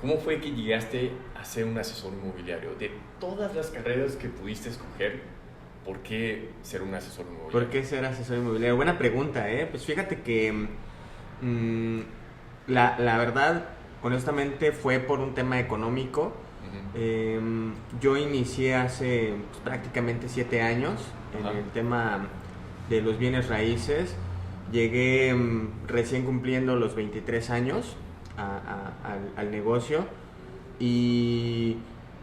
¿cómo fue que llegaste a ser un asesor inmobiliario? De todas las carreras que pudiste escoger, ¿por qué ser un asesor inmobiliario? ¿Por qué ser asesor inmobiliario? Buena pregunta, ¿eh? Pues fíjate que la verdad, honestamente, fue por un tema económico. Yo inicié hace pues, prácticamente 7 años en el tema de los bienes raíces. Llegué recién cumpliendo los 23 años al negocio, y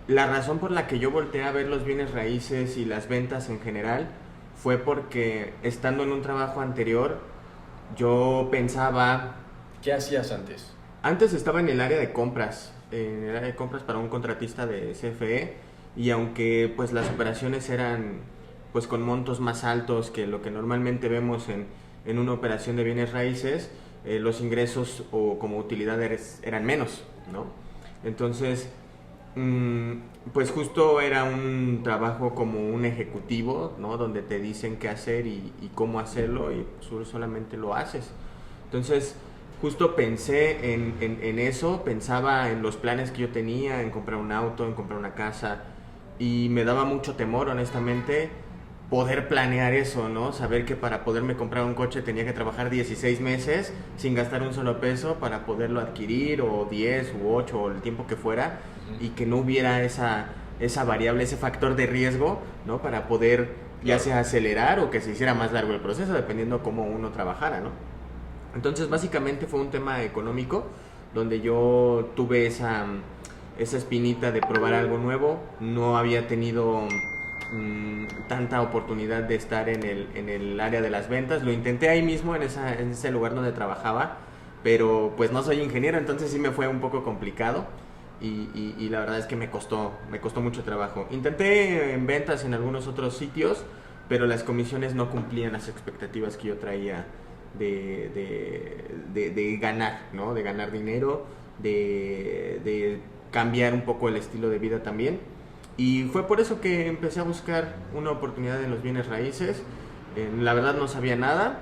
la razón por la que yo volteé a ver los bienes raíces y las ventas en general fue porque estando en un trabajo anterior yo pensaba... ¿Qué hacías antes? Antes estaba en el área de compras, para un contratista de CFE, y aunque pues las operaciones eran pues con montos más altos que lo que normalmente vemos en una operación de bienes raíces, los ingresos o como utilidades eran menos, ¿no? Entonces, pues justo era un trabajo como un ejecutivo, ¿no? Donde te dicen qué hacer y cómo hacerlo, y pues, solamente lo haces. Entonces, justo pensé en eso, pensaba en los planes que yo tenía, en comprar un auto, en comprar una casa, y me daba mucho temor, honestamente, poder planear eso, ¿no? Saber que para poderme comprar un coche tenía que trabajar 16 meses sin gastar un solo peso para poderlo adquirir, o 10 u 8 o el tiempo que fuera, y que no hubiera esa variable, ese factor de riesgo, ¿no? Para poder ya sea acelerar o que se hiciera más largo el proceso, dependiendo cómo uno trabajara, ¿no? Entonces básicamente fue un tema económico donde yo tuve esa espinita de probar algo nuevo. No había tenido tanta oportunidad de estar en el área de las ventas. Lo intenté ahí mismo en ese lugar donde trabajaba, pero pues no soy ingeniero, entonces sí me fue un poco complicado, y la verdad es que me costó mucho trabajo. Intenté en ventas en algunos otros sitios, pero las comisiones no cumplían las expectativas que yo traía de ganar, ¿no? De ganar dinero, de cambiar un poco el estilo de vida también. Y fue por eso que empecé a buscar una oportunidad en los bienes raíces. La verdad no sabía nada,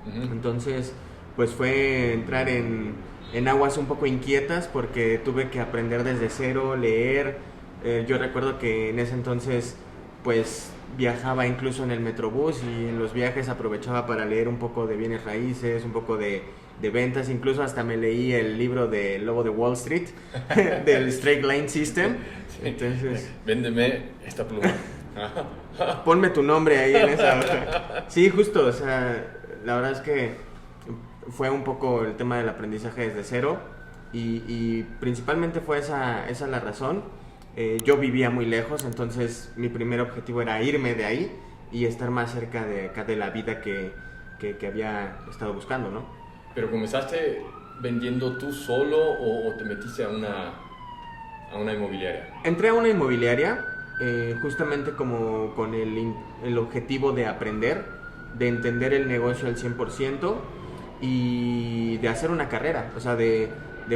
entonces pues fue entrar en aguas un poco inquietas, porque tuve que aprender desde cero, leer. Yo recuerdo que en ese entonces pues viajaba incluso en el Metrobús, y en los viajes aprovechaba para leer un poco de bienes raíces, un poco de ventas. Incluso hasta me leí el libro de Lobo de Wall Street, del Straight Line System. Sí. Entonces, véndeme esta pluma. ponme tu nombre ahí en esa hoja. Sí, justo, o sea, la verdad es que fue un poco el tema del aprendizaje desde cero, y principalmente fue esa la razón. Yo vivía muy lejos, entonces mi primer objetivo era irme de ahí y estar más cerca de la vida que había estado buscando, ¿no? ¿Pero comenzaste vendiendo tú solo o te metiste a una inmobiliaria? Entré a una inmobiliaria justamente como con el objetivo de aprender, de entender el negocio al 100% y de hacer una carrera, o sea, de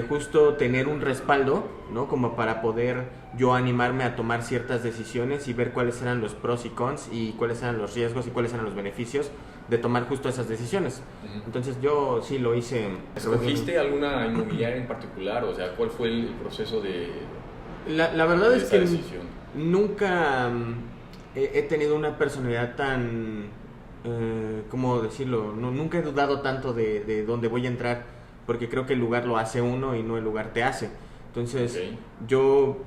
justo tener un respaldo, ¿no? Como para poder yo animarme a tomar ciertas decisiones y ver cuáles eran los pros y cons, y cuáles eran los riesgos y cuáles eran los beneficios de tomar justo esas decisiones. Entonces yo sí lo hice. ¿Escogiste alguna inmobiliaria en particular? O sea, ¿cuál fue el proceso de la verdad es que decisión? Nunca he tenido una personalidad tan, ¿cómo decirlo? Nunca he dudado tanto de dónde voy a entrar, porque creo que el lugar lo hace uno y no el lugar te hace. Entonces, yo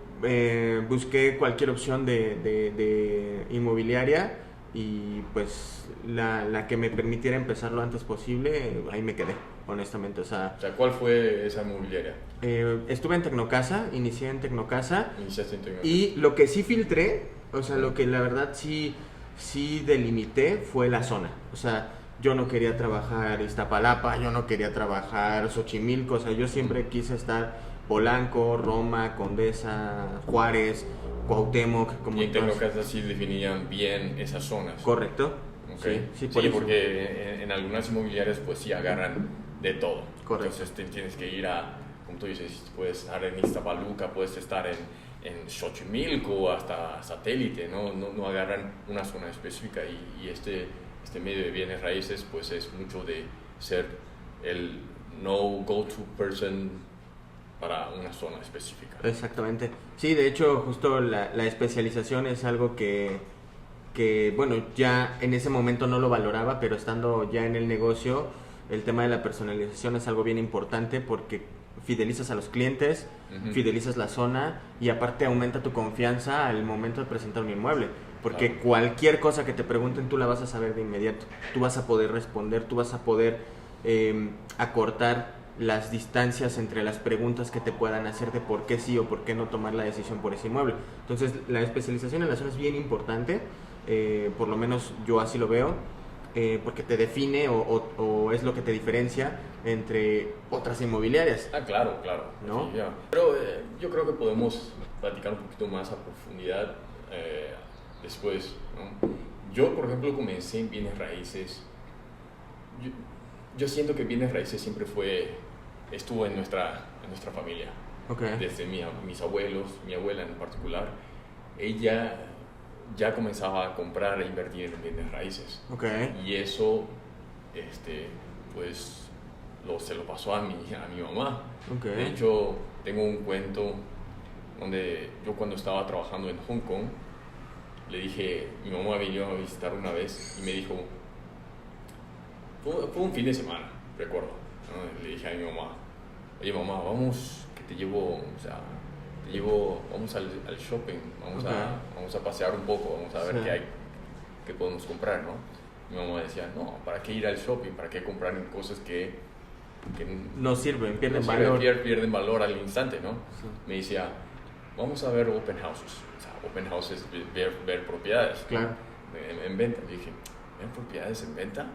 busqué cualquier opción de inmobiliaria, y pues la que me permitiera empezar lo antes posible, ahí me quedé, honestamente. O sea, ¿cuál fue esa inmobiliaria? Estuve en Tecnocasa, inicié en Tecnocasa. Iniciaste en Tecnocasa. Y lo que sí filtré, o sea, lo que la verdad sí delimité fue la zona. O sea, yo no quería trabajar Iztapalapa, yo no quería trabajar Xochimilco, o sea, yo siempre quise estar Polanco, Roma, Condesa, Juárez, Cuauhtémoc. Como y en Tecnocasa sí definían bien esas zonas. Correcto. Okay. Sí, porque en algunas inmobiliarias pues sí agarran de todo. Correcto. Entonces tienes que ir a, como tú dices, puedes estar en Iztapaluca, puedes estar en Xochimilco, hasta Satélite, no agarran una zona específica, y este medio de bienes raíces pues es mucho de ser el no go-to person para una zona específica. Exactamente. Sí, de hecho, justo la especialización es algo que, bueno, ya en ese momento no lo valoraba, pero estando ya en el negocio, el tema de la personalización es algo bien importante porque fidelizas a los clientes, fidelizas la zona y aparte aumenta tu confianza al momento de presentar un inmueble. Porque Claro. cualquier cosa que te pregunten tú la vas a saber de inmediato. Tú vas a poder responder, tú vas a poder acortar las distancias entre las preguntas que te puedan hacer de por qué sí o por qué no tomar la decisión por ese inmueble. Entonces la especialización en la zona es bien importante, por lo menos yo así lo veo, porque te define o es lo que te diferencia entre otras inmobiliarias. Claro, claro. ¿No? Sí, ya. Pero yo creo que podemos platicar un poquito más a profundidad después, ¿no? Yo, por ejemplo, comencé en bienes raíces. Yo siento que bienes raíces siempre estuvo en nuestra familia. Okay. Desde mis abuelos, mi abuela en particular, ella ya comenzaba a comprar e invertir en bienes raíces. Okay. Y eso, pues, se lo pasó a mi mamá. Okay. De hecho, tengo un cuento donde yo cuando estaba trabajando en Hong Kong, le dije, mi mamá vino a visitar una vez y me dijo, fue un fin de semana, recuerdo, ¿no? Le dije a mi mamá, oye mamá, vamos, que te llevo, o sea, vamos al shopping, vamos a pasear un poco, vamos a ver Sí. qué podemos comprar, ¿no? Mi mamá decía, no, ¿para qué ir al shopping? ¿Para qué comprar cosas que No sirven, pierden no valor. pierden valor al instante, ¿no? Sí. Me decía, vamos a ver open houses. O sea, open houses, ver propiedades. Claro. En venta. Le dije, ¿ven propiedades en venta?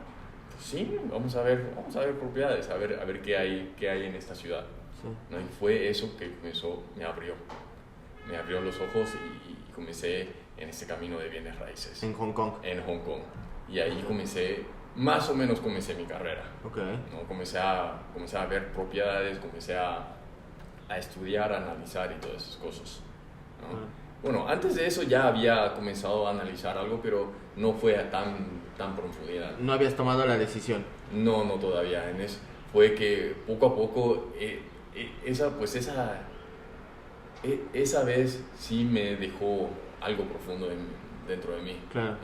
Pues sí, vamos a ver propiedades, a ver qué hay en esta ciudad. Sí. ¿No? Y fue eso que me abrió los ojos y comencé en este camino de bienes raíces. En Hong Kong. En Hong Kong. Y ahí más o menos comencé mi carrera. Okay. ¿No? Comencé a ver propiedades, comencé a estudiar, a analizar y todas esas cosas, ¿no? Bueno, antes de eso ya había comenzado a analizar algo, pero no fue a tan profundidad. No habías tomado la decisión. No todavía. Fue que poco a poco, esa vez sí me dejó algo profundo dentro de mí. Claro.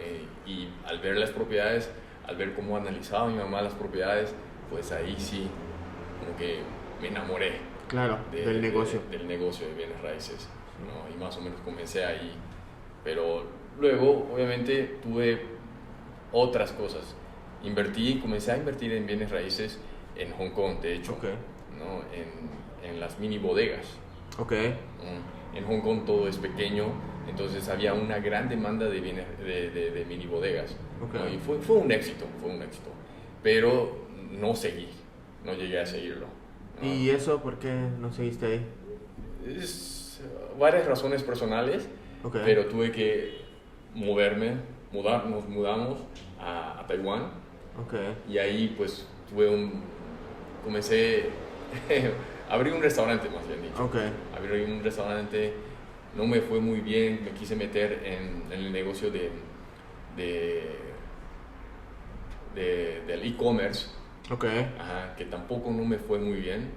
Y al ver las propiedades, al ver cómo analizaba mi mamá las propiedades, pues ahí sí, como que me enamoré. Claro, del negocio. Del negocio de bienes raíces, ¿no? Y más o menos comencé ahí. Pero luego, obviamente, tuve otras cosas. Comencé a invertir en bienes raíces en Hong Kong, de hecho, Okay. ¿no? En las mini bodegas. Okay. En Hong Kong todo es pequeño, entonces había una gran demanda de mini bodegas. Okay. ¿no? Y fue un éxito, pero no llegué a seguirlo. ¿no? ¿Y eso por qué no seguiste ahí? Es varias razones personales, Okay. pero tuve que nos mudamos a Taiwán Okay. y ahí pues comencé, abrí un restaurante más bien dicho. Okay. Abrí un restaurante, no me fue muy bien, me quise meter en el negocio del e-commerce, Okay. que tampoco no me fue muy bien,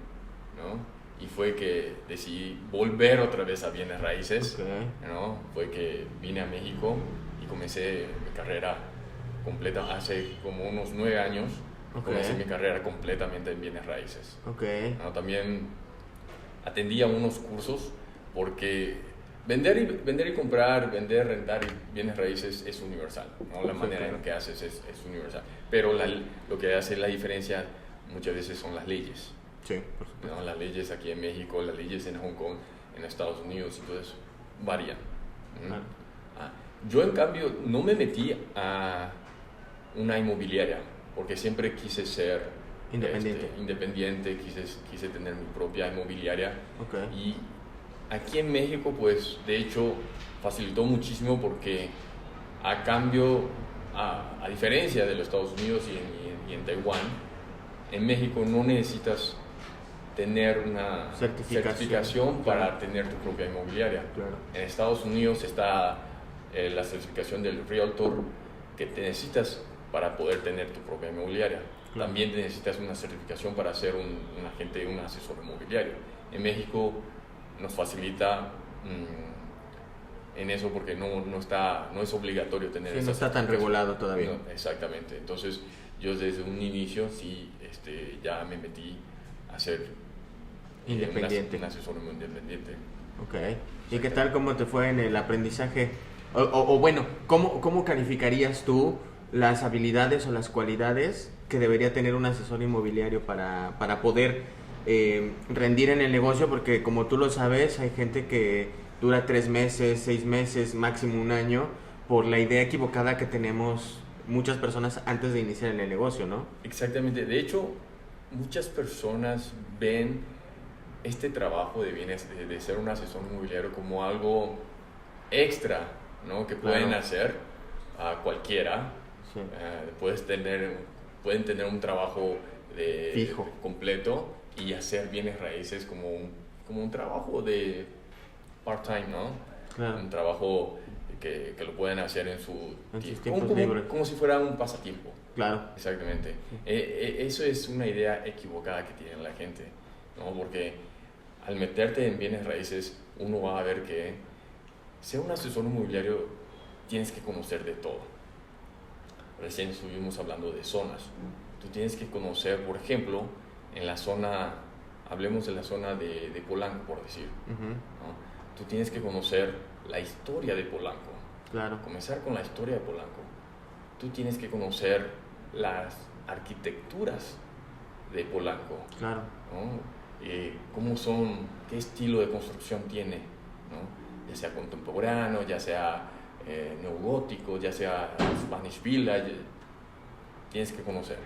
¿no? Y fue que decidí volver otra vez a bienes raíces, Okay. ¿no? Fue que vine a México y comencé mi carrera completa hace como unos 9 años. Okay. Comencé mi carrera completamente en bienes raíces. Okay. ¿no? También atendía unos cursos porque vender y comprar, vender, rentar bienes raíces es universal, ¿no? La manera en que haces es universal, pero lo que hace la diferencia muchas veces son las leyes. Sí, por supuesto. ¿no? Las leyes aquí en México, las leyes en Hong Kong, en Estados Unidos y todo eso varían. Claro. Yo en cambio no me metí a una inmobiliaria porque siempre quise ser independiente, quise tener mi propia inmobiliaria. Okay. Y aquí en México pues de hecho facilitó muchísimo porque a diferencia de los Estados Unidos y en Taiwán, en México no necesitas tener una certificación para tener tu propia inmobiliaria. Claro. En Estados Unidos está la certificación del Realtor que te necesitas para poder tener tu propia inmobiliaria. Claro. También necesitas una certificación para ser un agente, un asesor inmobiliario. En México nos facilita en eso porque no es obligatorio tener Sí, no está tan regulado todavía. No, exactamente. Entonces yo desde un inicio sí ya me metí a ser independiente. un asesor muy independiente. Ok. ¿Y qué tal, cómo te fue en el aprendizaje? O bueno, ¿cómo calificarías tú las habilidades o las cualidades que debería tener un asesor inmobiliario para poder rendir en el negocio? Porque como tú lo sabes, hay gente que dura 3 meses, 6 meses, máximo un año, por la idea equivocada que tenemos muchas personas antes de iniciar en el negocio, ¿no? Exactamente. De hecho, muchas personas ven este trabajo de ser un asesor inmobiliario como algo extra, ¿no? Que pueden hacer a cualquiera. Sí. Pueden tener un trabajo fijo, completo y hacer bienes raíces como un trabajo de part-time, ¿no? Claro. Un trabajo que lo pueden hacer en sus tiempos libres. Como si fuera un pasatiempo. Claro. Exactamente. Eso es una idea equivocada que tiene la gente, ¿no? Porque al meterte en bienes raíces, uno va a ver que ser un asesor inmobiliario tienes que conocer de todo. Recién estuvimos hablando de zonas. Tú tienes que conocer, por ejemplo, en la zona, hablemos de la zona de Polanco, por decir, ¿no? Tú tienes que conocer la historia de Polanco. Claro. Comenzar con la historia de Polanco. Tú tienes que conocer las arquitecturas de Polanco. Claro. ¿No? Cómo son, qué estilo de construcción tiene, ¿no? Ya sea contemporáneo, ya sea neogótico, ya sea Spanish Villa, tienes que conocer.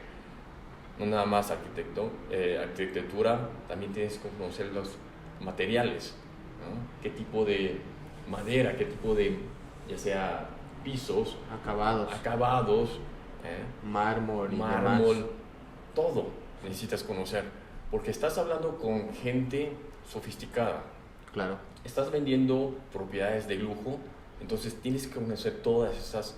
No nada más arquitectura, también tienes que conocer los materiales, ¿no? Qué tipo de madera, qué tipo de, ya sea pisos, acabados, mármol, todo necesitas conocer, porque estás hablando con gente sofisticada. Claro. Estás vendiendo propiedades de lujo, entonces tienes que conocer todas esas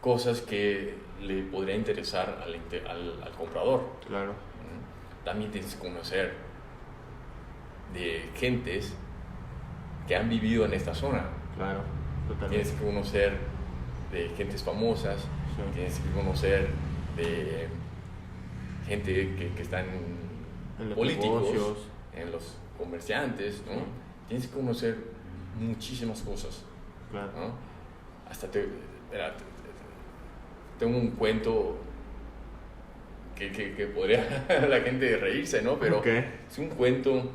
cosas que le podría interesar al comprador. Claro. También tienes que conocer de gentes que han vivido en esta zona. Claro, totalmente. Tienes que conocer de gentes famosas, sí. Tienes que conocer de gente que están en los políticos, negocios, en los comerciantes, ¿no? Sí. Tienes que conocer muchísimas cosas. Claro. ¿No? Hasta tengo un cuento que podría la gente reírse, ¿no? Pero es un cuento.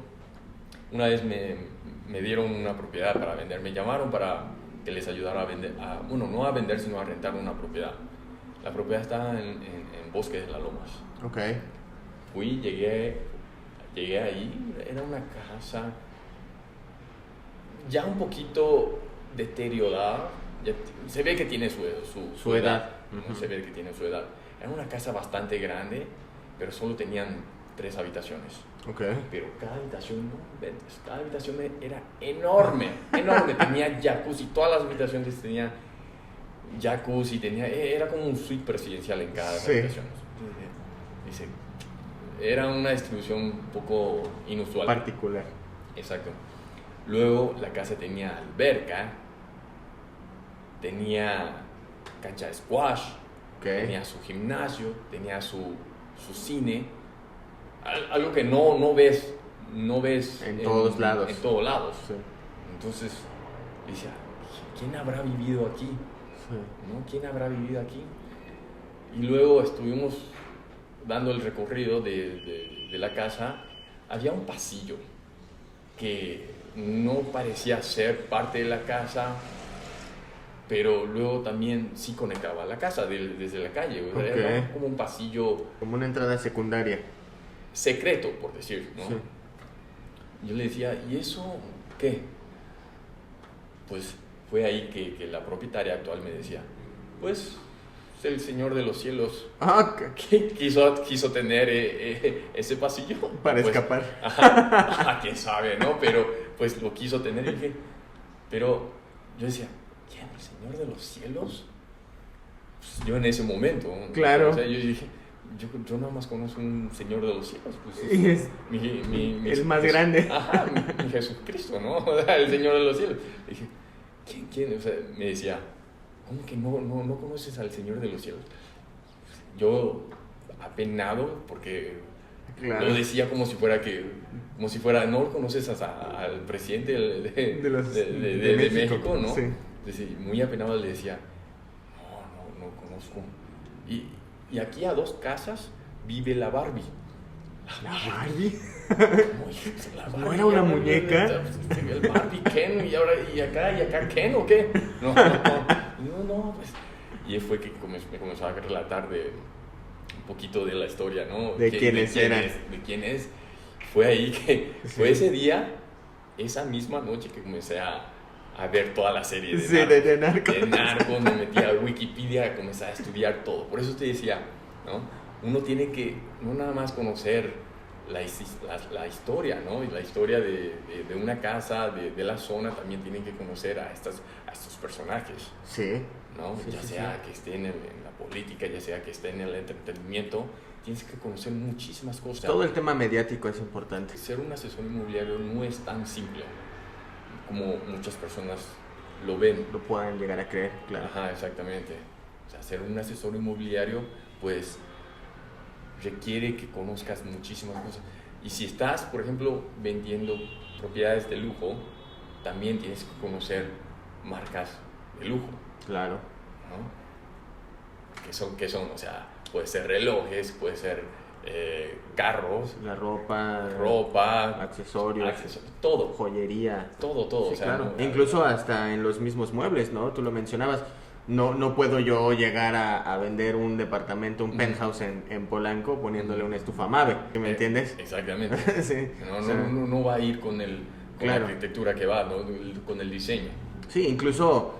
Una vez me dieron una propiedad para vender, me llamaron para que les ayudara a vender, bueno, no a vender, sino a rentar una propiedad. La propiedad está en Bosque de las Lomas. Okay. Fui, llegué ahí, era una casa ya un poquito deteriorada, se ve que tiene su edad, ¿no? Se ve que tiene su edad. Era una casa bastante grande, pero solo tenían 3 habitaciones. Okay. Pero cada habitación, cada habitación era enorme, enorme. Tenía jacuzzi, todas las habitaciones tenían jacuzzi, era como un suite presidencial en cada habitación. Dice, era una distribución un poco inusual. Particular. Exacto. Luego la casa tenía alberca, tenía cancha de squash, tenía su gimnasio, tenía su cine. Algo que no ves en todos lados. En todos lados. Sí. Entonces, decía, ¿quién habrá vivido aquí? Sí. ¿No? ¿Quién habrá vivido aquí? Y luego estuvimos dando el recorrido de la casa. Había un pasillo que no parecía ser parte de la casa, pero luego también sí conectaba a la casa desde la calle. Okay. Era como un pasillo, como una entrada secundaria, secreto, por decir, ¿no? Sí. Yo le decía, ¿y eso qué? Pues fue ahí que la propietaria actual me decía, pues el Señor de los Cielos que quiso tener ese pasillo para pues, escapar. Quién sabe, ¿no? Pero pues lo quiso tener. Y dije, pero yo decía, ¿quién? ¿El Señor de los Cielos? Pues, yo en ese momento, claro. O sea, yo dije, yo nada más conozco un Señor de los cielos, pues Y es el más grande. Ajá, mi Jesucristo, ¿no? El Señor de los cielos. Le dije, ¿quién? O sea, me decía, ¿cómo que no conoces al Señor de los cielos? Yo, apenado, porque Claro. lo decía como si fuera, ¿no conoces al presidente de México, ¿no? Sí. Decía, muy apenado le decía, no conozco. Y aquí a 2 casas vive la Barbie. ¿La Barbie? La Barbie, ¿No era una muñeca? El Barbie Ken, y acá Ken, ¿o qué? No, pues. Y fue que me comenzó a relatar un poquito de la historia, ¿no? De quiénes eran. De quién es. Fue ahí fue ese día, esa misma noche que comencé a ver toda la serie de Narcos. De Narcos, me metí a Wikipedia, comencé a estudiar todo. Por eso te decía, ¿no? Uno tiene que no nada más conocer la historia, ¿no? Y la historia de una casa, de la zona, también tienen que conocer a estos personajes. Sí. ¿No? Sí, ya sí, sea que estén en la política, ya sea que estén en el entretenimiento, tienes que conocer muchísimas cosas. Todo el tema mediático es importante. Ser un asesor inmobiliario no es tan simple como muchas personas lo ven. Lo puedan llegar a creer, claro. Ajá, exactamente. O sea, ser un asesor inmobiliario, pues, requiere que conozcas muchísimas cosas. Y si estás, por ejemplo, vendiendo propiedades de lujo, también tienes que conocer marcas de lujo. Claro. ¿No? ¿Qué son? O sea, puede ser relojes, puede ser carros, La ropa, accesorios, todo. joyería. Todo. Sí, o sea, claro. Incluso hasta en los mismos muebles, ¿no? Tú lo mencionabas. No puedo yo llegar a vender un departamento, un penthouse en Polanco poniéndole una estufa Mave, ¿me entiendes? Exactamente. Sí. No va a ir con Claro. la arquitectura que va, ¿no? Con el diseño. Sí, incluso,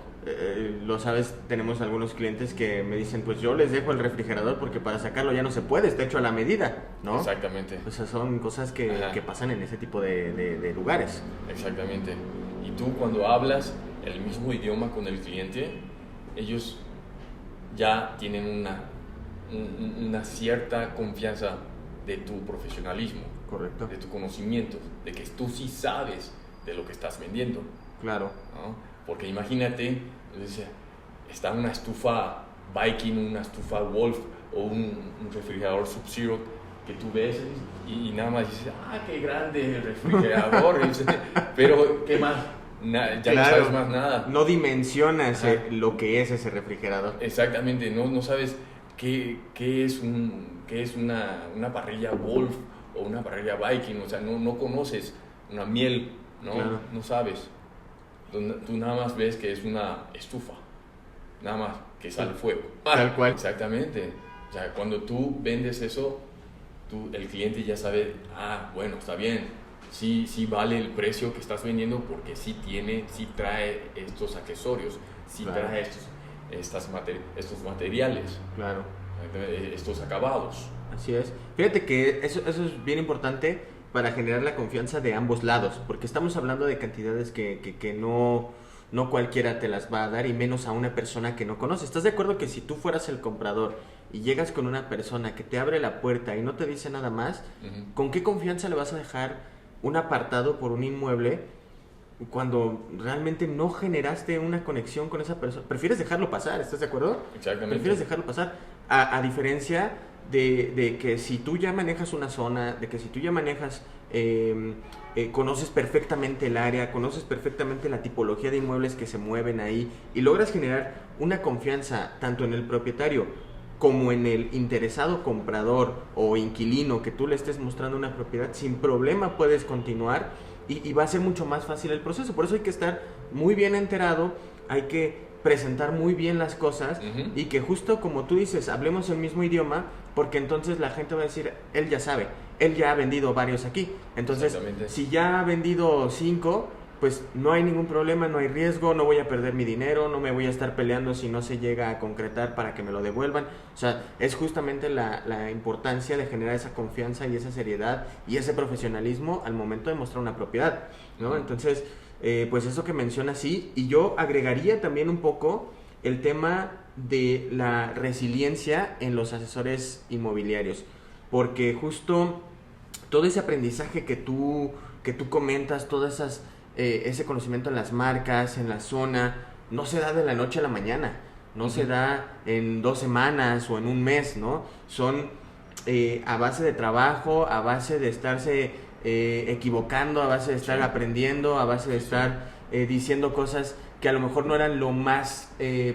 lo sabes, tenemos algunos clientes que me dicen, pues yo les dejo el refrigerador porque para sacarlo ya no se puede, está hecho a la medida, ¿no? Exactamente. O sea, son cosas que pasan en ese tipo de lugares. Exactamente. Y tú cuando hablas el mismo idioma con el cliente, ellos ya tienen una cierta confianza de tu profesionalismo, Correcto. de tu conocimiento, de que tú sí sabes de lo que estás vendiendo. Claro. ¿No? Porque imagínate, está una estufa Viking, una estufa Wolf o un refrigerador Sub-Zero que tú ves y nada más dices, qué grande el refrigerador, pero ¿qué más? Ya claro, no sabes más nada. No dimensionas lo que es ese refrigerador. Exactamente, no sabes qué es una parrilla Wolf o una parrilla Viking, o sea, no conoces una miel, ¿no? Claro. No sabes. Tú nada más ves que es una estufa, nada más que sale fuego. Tal cual. Exactamente. O sea, cuando tú vendes eso, el cliente ya sabe, bueno, está bien. Sí vale el precio que estás vendiendo porque sí trae estos accesorios, claro. Trae estos materiales, claro. Estos acabados. Así es. Fíjate que eso es bien importante para generar la confianza de ambos lados, porque estamos hablando de cantidades que no cualquiera te las va a dar y menos a una persona que no conoce. ¿Estás de acuerdo que si tú fueras el comprador y llegas con una persona que te abre la puerta y no te dice nada más, ¿con qué confianza le vas a dejar un apartado por un inmueble cuando realmente no generaste una conexión con esa persona? Prefieres dejarlo pasar, ¿estás de acuerdo? Exactamente. Prefieres dejarlo pasar, a diferencia de que si tú ya manejas una zona, de que si tú ya manejas, conoces perfectamente el área, conoces perfectamente la tipología de inmuebles que se mueven ahí y logras generar una confianza tanto en el propietario como en el interesado comprador o inquilino que tú le estés mostrando una propiedad, sin problema puedes continuar y va a ser mucho más fácil el proceso. Por eso hay que estar muy bien enterado, hay que presentar muy bien las cosas y que justo como tú dices, hablemos el mismo idioma, porque entonces la gente va a decir, él ya sabe, él ya ha vendido varios aquí, entonces si ya ha vendido 5, pues no hay ningún problema, no hay riesgo, no voy a perder mi dinero, no me voy a estar peleando si no se llega a concretar para que me lo devuelvan. O sea, es justamente la importancia de generar esa confianza y esa seriedad y ese profesionalismo al momento de mostrar una propiedad, ¿no? Entonces, pues eso que menciona sí, y yo agregaría también un poco el tema de la resiliencia en los asesores inmobiliarios, porque justo todo ese aprendizaje que tú comentas, todo ese conocimiento en las marcas, en la zona, no se da de la noche a la mañana, no se da en 2 semanas o en un mes, ¿no? Son a base de trabajo, a base de estarse equivocando, a base de estar aprendiendo, a base de estar diciendo cosas que a lo mejor no eran lo más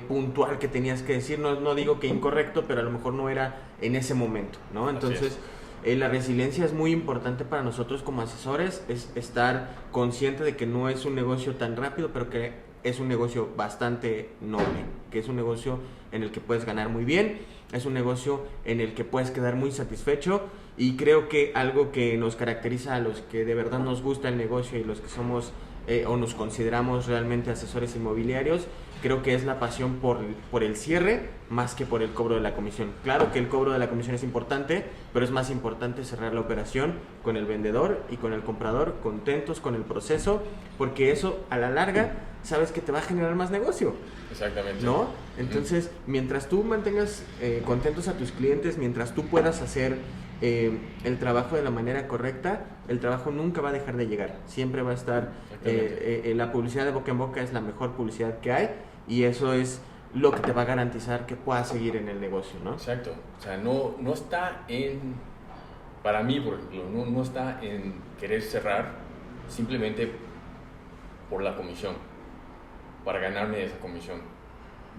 puntual que tenías que decir, no digo que incorrecto, pero a lo mejor no era en ese momento, ¿no? Entonces, la resiliencia es muy importante para nosotros como asesores, es estar consciente de que no es un negocio tan rápido, pero que es un negocio bastante noble, que es un negocio en el que puedes ganar muy bien, es un negocio en el que puedes quedar muy satisfecho, y creo que algo que nos caracteriza a los que de verdad nos gusta el negocio y los que somos o nos consideramos realmente asesores inmobiliarios, creo que es la pasión por el cierre más que por el cobro de la comisión. Claro que el cobro de la comisión es importante, pero es más importante cerrar la operación con el vendedor y con el comprador contentos con el proceso, porque eso a la larga sabes que te va a generar más negocio. Exactamente. ¿No? Entonces, mientras tú mantengas contentos a tus clientes, mientras tú puedas hacer el trabajo de la manera correcta, el trabajo nunca va a dejar de llegar. Siempre va a estar, la publicidad de boca en boca es la mejor publicidad que hay, y eso es lo que te va a garantizar que puedas seguir en el negocio, ¿no? Exacto. O sea, no está en, para mí, por ejemplo, no está en querer cerrar simplemente por la comisión, para ganarme esa comisión.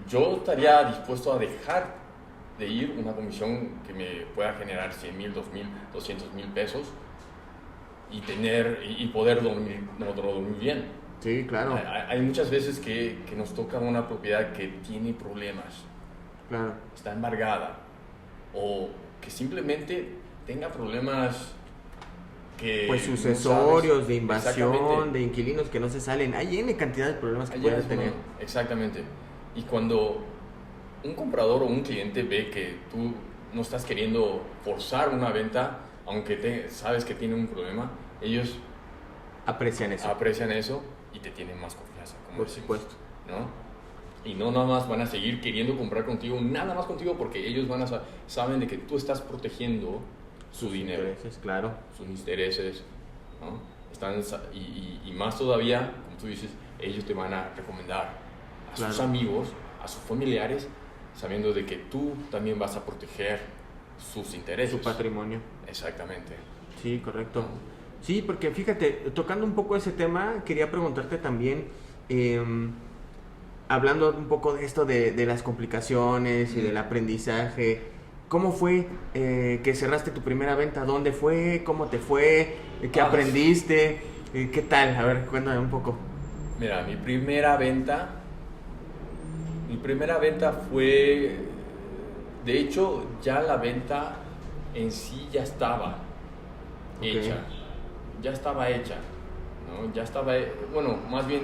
Yo estaría dispuesto a dejar de ir una comisión que me pueda generar 100,000, 2,000, 200,000 pesos y poder dormir bien. Sí, claro. Hay muchas veces que nos toca una propiedad que tiene problemas, Claro. está embargada, o que simplemente tenga problemas que Pues sucesorios, no de invasión, exactamente, de inquilinos que no se salen. Hay N cantidad de problemas que puedes tener. exactamente. Y cuando un comprador o un cliente ve que tú no estás queriendo forzar una venta, aunque sabes que tiene un problema, ellos Aprecian eso. y te tienen más confianza, como Por decimos, supuesto. ¿no? Y no nada más van a seguir queriendo comprar contigo, nada más contigo, porque ellos saben de que tú estás protegiendo su dinero, Intereses, claro. sus intereses, ¿no? Y más todavía, como tú dices, ellos te van a recomendar a sus amigos, a sus familiares, sabiendo de que tú también vas a proteger sus intereses. Su patrimonio. Exactamente. Sí, correcto. Sí, porque fíjate, tocando un poco ese tema, quería preguntarte también, hablando un poco de esto de las complicaciones y del aprendizaje, ¿cómo fue que cerraste tu primera venta? ¿Dónde fue? ¿Cómo te fue? ¿Qué aprendiste? ¿Qué tal? A ver, cuéntame un poco. Mira, mi primera venta fue, de hecho, ya la venta en sí ya estaba hecha, ¿no? Ya estaba, bueno, más bien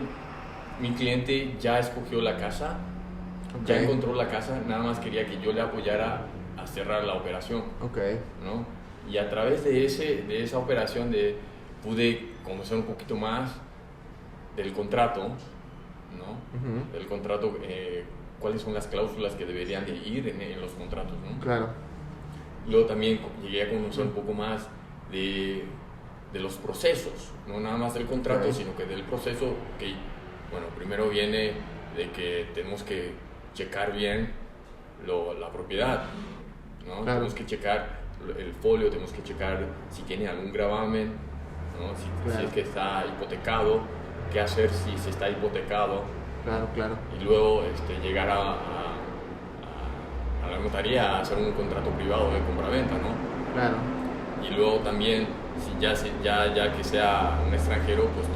mi cliente ya escogió la casa, ya encontró la casa, nada más quería que yo le apoyara a cerrar la operación, ¿no? Y a través de esa operación pude conocer un poquito más del contrato, ¿no? Del contrato, cuáles son las cláusulas que deberían de ir en los contratos, ¿no? Claro. Luego también llegué a conocer un poco más de los procesos, no nada más del contrato, sino que del proceso, que, bueno, primero viene de que tenemos que checar bien la propiedad, ¿no? Claro. Tenemos que checar el folio, tenemos que checar si tiene algún gravamen, ¿no? Si es que está hipotecado, qué hacer si se está hipotecado. Claro. Y luego llegar a la notaría a hacer un contrato privado de compraventa, ¿no? Claro. Y luego también, si ya que sea un extranjero, pues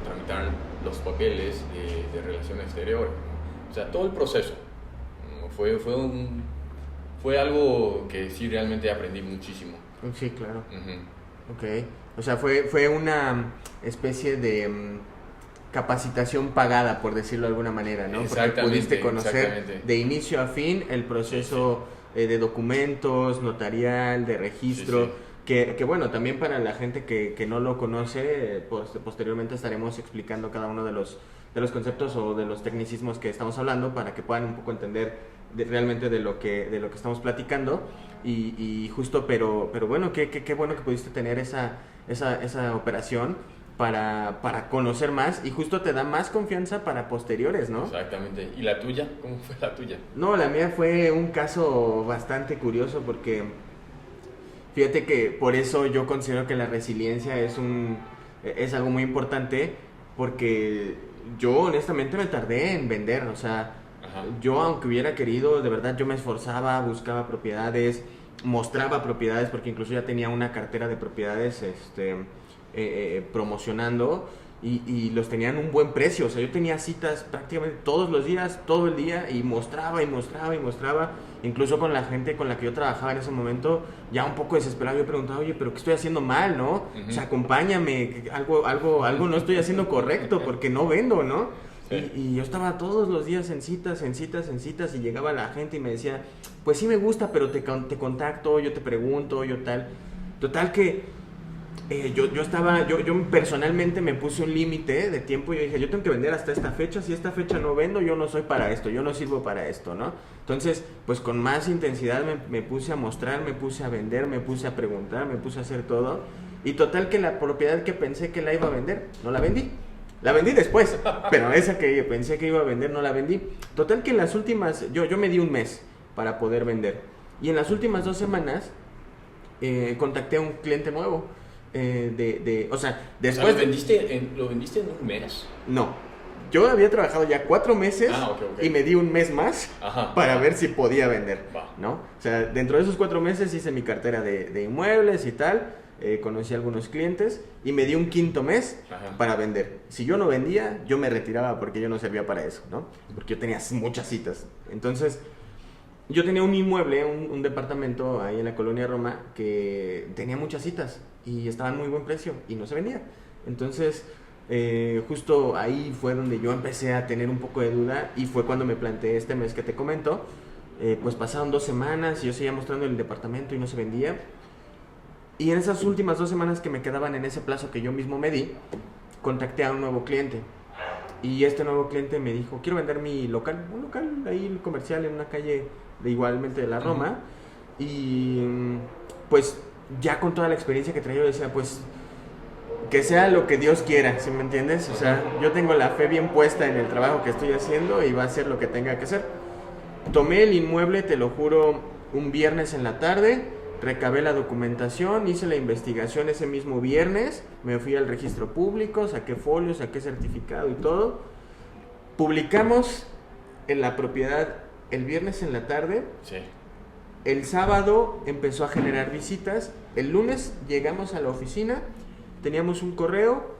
tramitar los papeles de relación exterior, ¿no? O sea, todo el proceso, ¿no? Fue algo que sí realmente aprendí muchísimo. Sí, claro. Uh-huh. Ok. O sea, fue una especie de capacitación pagada, por decirlo de alguna manera, ¿no? Porque pudiste conocer de inicio a fin el proceso de documentos, notarial, de registro, que bueno, también para la gente que no lo conoce, posteriormente estaremos explicando cada uno de los conceptos o de los tecnicismos que estamos hablando para que puedan un poco entender realmente de lo que estamos platicando. Y justo, pero bueno, qué bueno que pudiste tener esa operación para conocer más, y justo te da más confianza para posteriores, ¿no? Exactamente. ¿Y la tuya? ¿Cómo fue la tuya? No, la mía fue un caso bastante curioso, porque fíjate que por eso yo considero que la resiliencia es algo muy importante, porque yo honestamente me tardé en vender, o sea, Ajá. yo aunque hubiera querido, de verdad yo me esforzaba, buscaba propiedades, mostraba propiedades, porque incluso ya tenía una cartera de propiedades promocionando, y los tenían un buen precio. O sea, yo tenía citas prácticamente todos los días, todo el día, y mostraba. Incluso con la gente con la que yo trabajaba en ese momento, ya un poco desesperado, yo preguntaba, oye, pero ¿qué estoy haciendo mal, no? Uh-huh. O sea, acompáñame, algo no estoy haciendo correcto, porque no vendo, ¿no? Sí. Y yo estaba todos los días en citas, y llegaba la gente y me decía, pues sí me gusta, pero te contacto, yo te pregunto, yo tal. Total que yo personalmente me puse un límite de tiempo. Yo dije, yo tengo que vender hasta esta fecha. Si esta fecha no vendo, yo no soy para esto, yo no sirvo para esto, ¿no? Entonces, pues con más intensidad me puse a mostrar, me puse a vender, me puse a preguntar, me puse a hacer todo. Y total que la propiedad que pensé que la iba a vender, no la vendí. La vendí después, pero esa que pensé que iba a vender no la vendí. Total que en las últimas, yo me di un mes para poder vender. Y en las últimas 2 semanas contacté a un cliente nuevo. O sea, después... ¿Lo vendiste en un mes? No, yo había trabajado ya 4 meses okay. Y me di un mes más para ver si podía vender, ¿no? O sea, dentro de esos 4 meses hice mi cartera de inmuebles y tal, conocí a algunos clientes y me di un 5.º mes para vender. Si yo no vendía, yo me retiraba porque yo no servía para eso, ¿no? Porque yo tenía muchas citas. Entonces... yo tenía un inmueble, un departamento ahí en la colonia Roma que tenía muchas citas y estaba en muy buen precio y no se vendía. Entonces, justo ahí fue donde yo empecé a tener un poco de duda, y fue cuando me planteé este mes que te comento. Pues pasaron 2 semanas y yo seguía mostrando el departamento y no se vendía. Y en esas últimas 2 semanas que me quedaban en ese plazo que yo mismo me di, contacté a un nuevo cliente. Y este nuevo cliente me dijo, quiero vender mi local, un local ahí comercial en una calle igualmente de la Roma. Y pues ya con toda la experiencia que traía, yo decía, pues que sea lo que Dios quiera, ¿sí me entiendes? O sea, yo tengo la fe bien puesta en el trabajo que estoy haciendo y va a ser lo que tenga que hacer. Tomé el inmueble, te lo juro, un viernes en la tarde, recabé la documentación, hice la investigación ese mismo viernes, me fui al registro público, saqué folios, saqué certificado y todo. Publicamos en la propiedad el viernes en la tarde. Sí. El sábado empezó a generar visitas. El lunes llegamos a la oficina, teníamos un correo,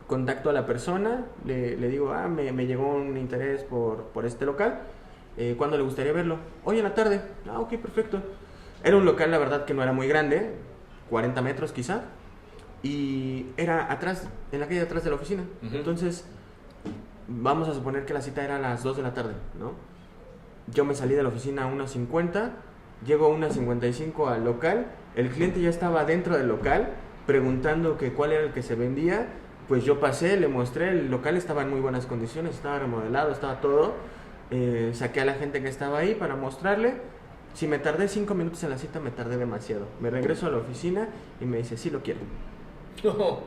contacto a la persona, le digo, me llegó un interés por este local, ¿cuándo le gustaría verlo? Hoy en la tarde. Ok, perfecto. Era un local, la verdad, que no era muy grande, 40 metros quizá, y era atrás, en la calle atrás de la oficina. Uh-huh. Entonces, vamos a suponer que la cita era a las 2 de la tarde, ¿no? Yo me salí de la oficina a 1:50, llego a 1:55 al local, el cliente ya estaba dentro del local, preguntando que cuál era el que se vendía. Pues yo pasé, le mostré, el local estaba en muy buenas condiciones, estaba remodelado, estaba todo. Saqué a la gente que estaba ahí para mostrarle. Si me tardé 5 minutos en la cita, me tardé demasiado. Me regreso a la oficina y me dice, sí lo quiero. No.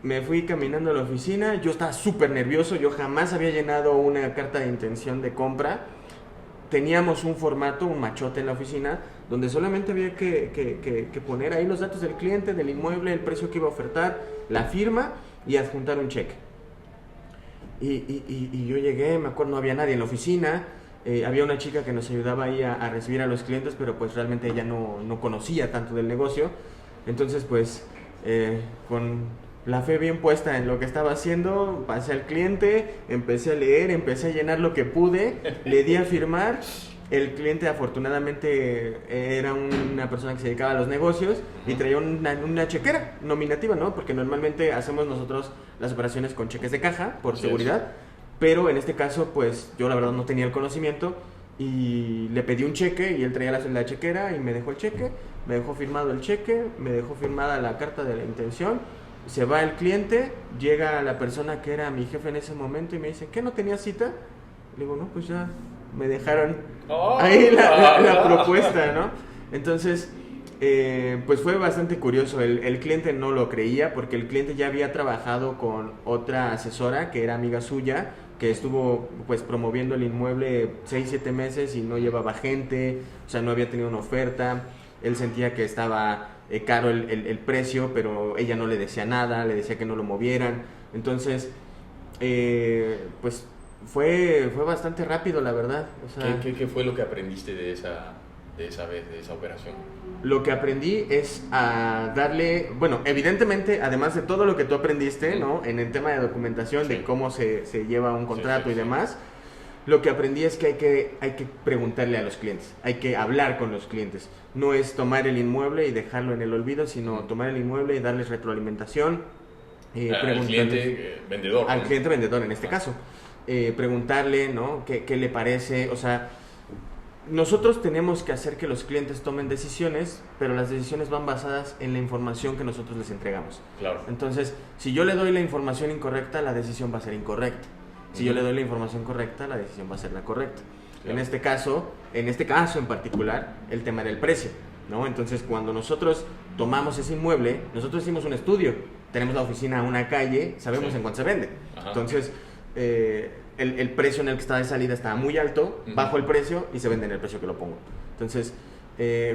Me fui caminando a la oficina, yo estaba súper nervioso, yo jamás había llenado una carta de intención de compra. Teníamos un formato, un machote en la oficina, donde solamente había que poner ahí los datos del cliente, del inmueble, el precio que iba a ofertar, la firma y adjuntar un cheque. Y yo llegué, me acuerdo, no había nadie en la oficina. Había una chica que nos ayudaba ahí a recibir a los clientes, pero pues realmente ella no conocía tanto del negocio. Entonces pues con la fe bien puesta en lo que estaba haciendo, pasé al cliente, empecé a leer, empecé a llenar lo que pude, le di a firmar. El cliente afortunadamente era una persona que se dedicaba a los negocios y traía una chequera nominativa, ¿no? Porque normalmente hacemos nosotros las operaciones con cheques de caja por seguridad. Pero en este caso, pues yo la verdad no tenía el conocimiento y le pedí un cheque y él traía la chequera y me dejó el cheque, me dejó firmado el cheque, me dejó firmada la carta de la intención, Se va el cliente, llega la persona que era mi jefe en ese momento y me dice, ¿qué, no tenía cita? Le digo, no, pues ya me dejaron ahí la propuesta, ¿no? Entonces, pues fue bastante curioso. El cliente no lo creía porque el cliente ya había trabajado con otra asesora que era amiga suya, que estuvo pues promoviendo el inmueble 6-7 meses y no llevaba gente, o sea, no había tenido una oferta. Él sentía que estaba caro el precio, pero ella no le decía nada, le decía que no lo movieran. Entonces, pues fue bastante rápido, la verdad. O sea, ¿Qué fue lo que aprendiste de esa vez, de esa operación? Lo que aprendí es a darle, bueno, evidentemente, además de todo lo que tú aprendiste, ¿no? En el tema de documentación, de cómo se lleva un contrato y demás, lo que aprendí es que hay que preguntarle a los clientes, hay que hablar con los clientes. No es tomar el inmueble y dejarlo en el olvido, sino tomar el inmueble y darles retroalimentación. Al cliente vendedor. Al cliente vendedor, en este caso. Preguntarle, ¿no? ¿Qué le parece? O sea, nosotros tenemos que hacer que los clientes tomen decisiones, pero las decisiones van basadas en la información que nosotros les entregamos. Claro. Entonces, si yo le doy la información incorrecta, la decisión va a ser incorrecta. Si yo le doy la información correcta, la decisión va a ser la correcta. Claro. En este caso en particular, el tema era el precio, ¿no? Entonces, cuando nosotros tomamos ese inmueble, nosotros hicimos un estudio, tenemos la oficina a una calle, sabemos en cuánto se vende. Ajá. Entonces, el precio en el que está de salida está muy alto, bajo el precio y se vende en el precio que lo pongo. Entonces,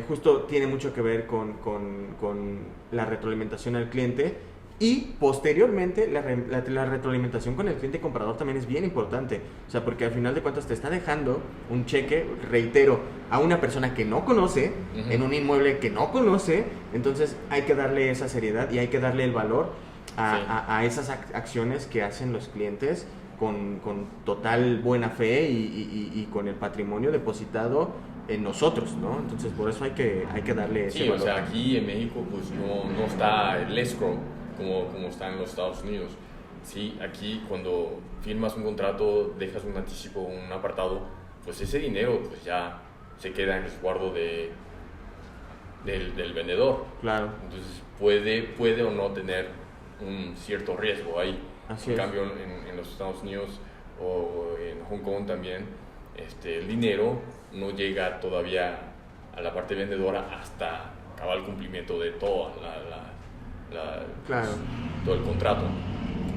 justo tiene mucho que ver con la retroalimentación al cliente. Y posteriormente la retroalimentación con el cliente comprador también es bien importante. O sea, porque al final de cuentas te está dejando un cheque, reitero, a una persona que no conoce, en un inmueble que no conoce. Entonces hay que darle esa seriedad y hay que darle el valor a esas acciones que hacen los clientes con total buena fe y con el patrimonio depositado en nosotros, ¿no? Entonces por eso hay que darle ese valor. Sí, o sea, aquí en México pues no está el escrow como está en los Estados Unidos. Sí, aquí cuando firmas un contrato, dejas un anticipo, un apartado, pues ese dinero pues ya se queda en el resguardo del vendedor. Claro. Entonces puede o no tener un cierto riesgo ahí. Así en es. cambio en los Estados Unidos o en Hong Kong también, el dinero no llega todavía a la parte vendedora hasta acabar el cumplimiento de toda claro. todo el contrato.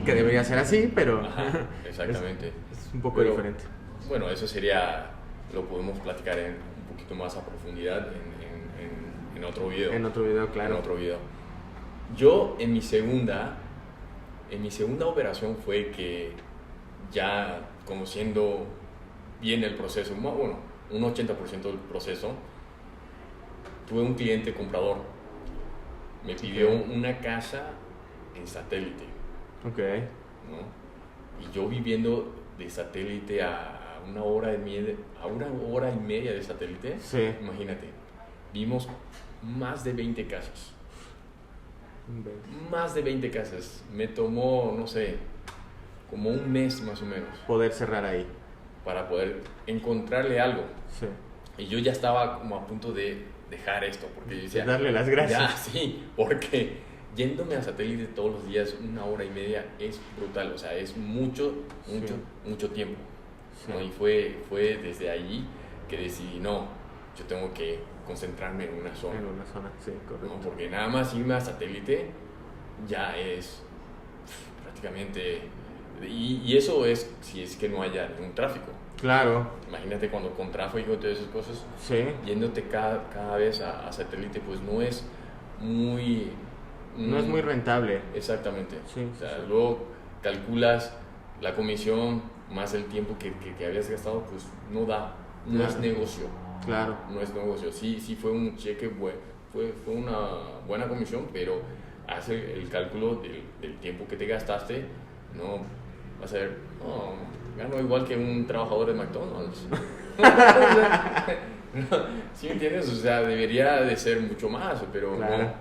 Que debería ser así, pero exactamente. es un poco diferente. Bueno, eso lo podemos platicar un poquito más a profundidad en otro video. En otro video, claro. En otro video. Yo en mi segunda operación fue que ya conociendo bien el proceso, bueno, un 80% del proceso, tuve un cliente comprador. Me pidió una casa en satélite. Ok. ¿No? Y yo viviendo de satélite a una hora y media de satélite, sí. Imagínate, vimos más de 20 casas. Más de 20 casas. Me tomó, no sé, como un mes más o menos. Poder cerrar ahí. Para poder encontrarle algo. Sí. Y yo ya estaba como a punto de dejar esto, porque yo decía, darle las gracias. Ya, sí, porque yéndome a satélite todos los días, una hora y media, es brutal, o sea, es mucho tiempo. Sí. ¿No? Y fue desde ahí que decidí, no, yo tengo que concentrarme en una zona. En una zona, sí, correcto. ¿No? Porque nada más irme a satélite ya es prácticamente, y eso es si es que no haya ningún tráfico. Claro. Imagínate cuando con tráfico y todas esas cosas, sí. Yéndote cada vez a satélite, pues no es muy... No es muy rentable. Exactamente. Sí, o sea, sí. luego calculas la comisión más el tiempo que habías gastado, pues no da, no es negocio. Claro. No es negocio. Sí fue un cheque, fue una buena comisión, pero hace el cálculo del tiempo que te gastaste, no vas a ver, no, gano igual que un trabajador de McDonald's. ¿Sí me entiendes? O sea, debería de ser mucho más, pero claro.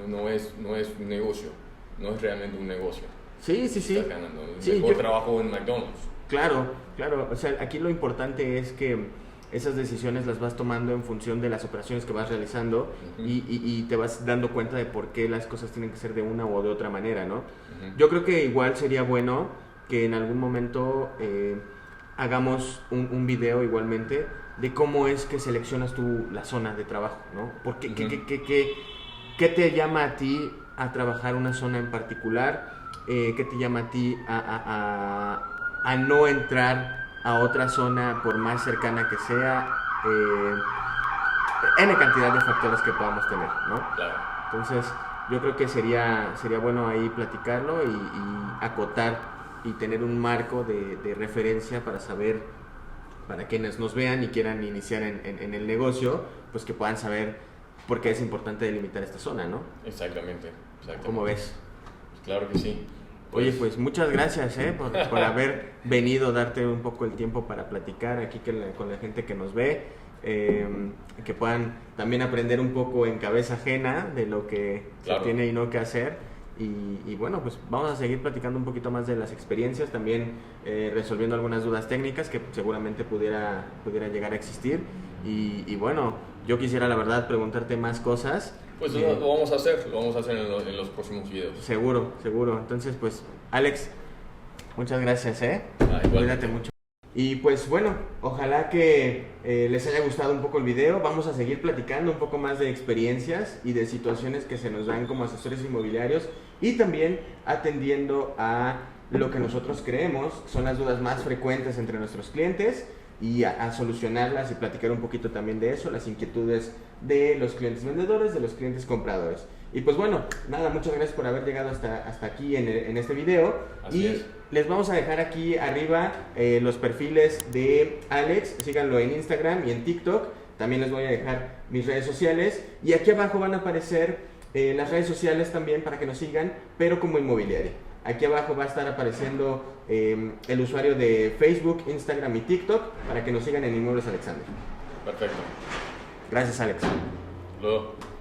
no es un negocio, no es realmente un negocio. Sí. Estás ganando. Mejor trabajo en McDonald's. Claro. O sea, aquí lo importante es que esas decisiones las vas tomando en función de las operaciones que vas realizando y te vas dando cuenta de por qué las cosas tienen que ser de una o de otra manera, ¿no? Yo creo que igual sería bueno que en algún momento hagamos un video igualmente de cómo es que seleccionas tú la zona de trabajo, ¿no? Porque, ¿qué te llama a ti a trabajar una zona en particular? ¿Qué te llama a ti a no entrar a otra zona por más cercana que sea? N cantidad de factores que podamos tener, ¿no? Claro. Entonces, yo creo que sería bueno ahí platicarlo y acotar y tener un marco de referencia para saber, para quienes nos vean y quieran iniciar en el negocio, pues que puedan saber por qué es importante delimitar esta zona, ¿no? Exactamente. ¿Cómo ves? Pues claro que sí. Oye, pues muchas gracias por haber venido, darte un poco el tiempo para platicar aquí con la gente que nos ve, que puedan también aprender un poco en cabeza ajena de lo que se tiene y no que hacer. Y bueno, pues vamos a seguir platicando un poquito más de las experiencias, también resolviendo algunas dudas técnicas que seguramente pudiera llegar a existir. Y bueno, yo quisiera la verdad preguntarte más cosas. Pues lo vamos a hacer en los próximos videos. Seguro. Entonces, pues, Alex, muchas gracias, Cuídate mucho. Y pues bueno, ojalá que les haya gustado un poco el video. Vamos a seguir platicando un poco más de experiencias y de situaciones que se nos dan como asesores inmobiliarios y también atendiendo a lo que nosotros creemos son las dudas más frecuentes entre nuestros clientes y a solucionarlas y platicar un poquito también de eso, las inquietudes de los clientes vendedores, de los clientes compradores. Y pues bueno, nada, muchas gracias por haber llegado hasta aquí en este video. Así es. Les vamos a dejar aquí arriba los perfiles de Alex, síganlo en Instagram y en TikTok. También les voy a dejar mis redes sociales y aquí abajo van a aparecer las redes sociales también para que nos sigan, pero como inmobiliaria. Aquí abajo va a estar apareciendo el usuario de Facebook, Instagram y TikTok para que nos sigan en Inmuebles Alexander. Perfecto. Gracias, Alex. Luego.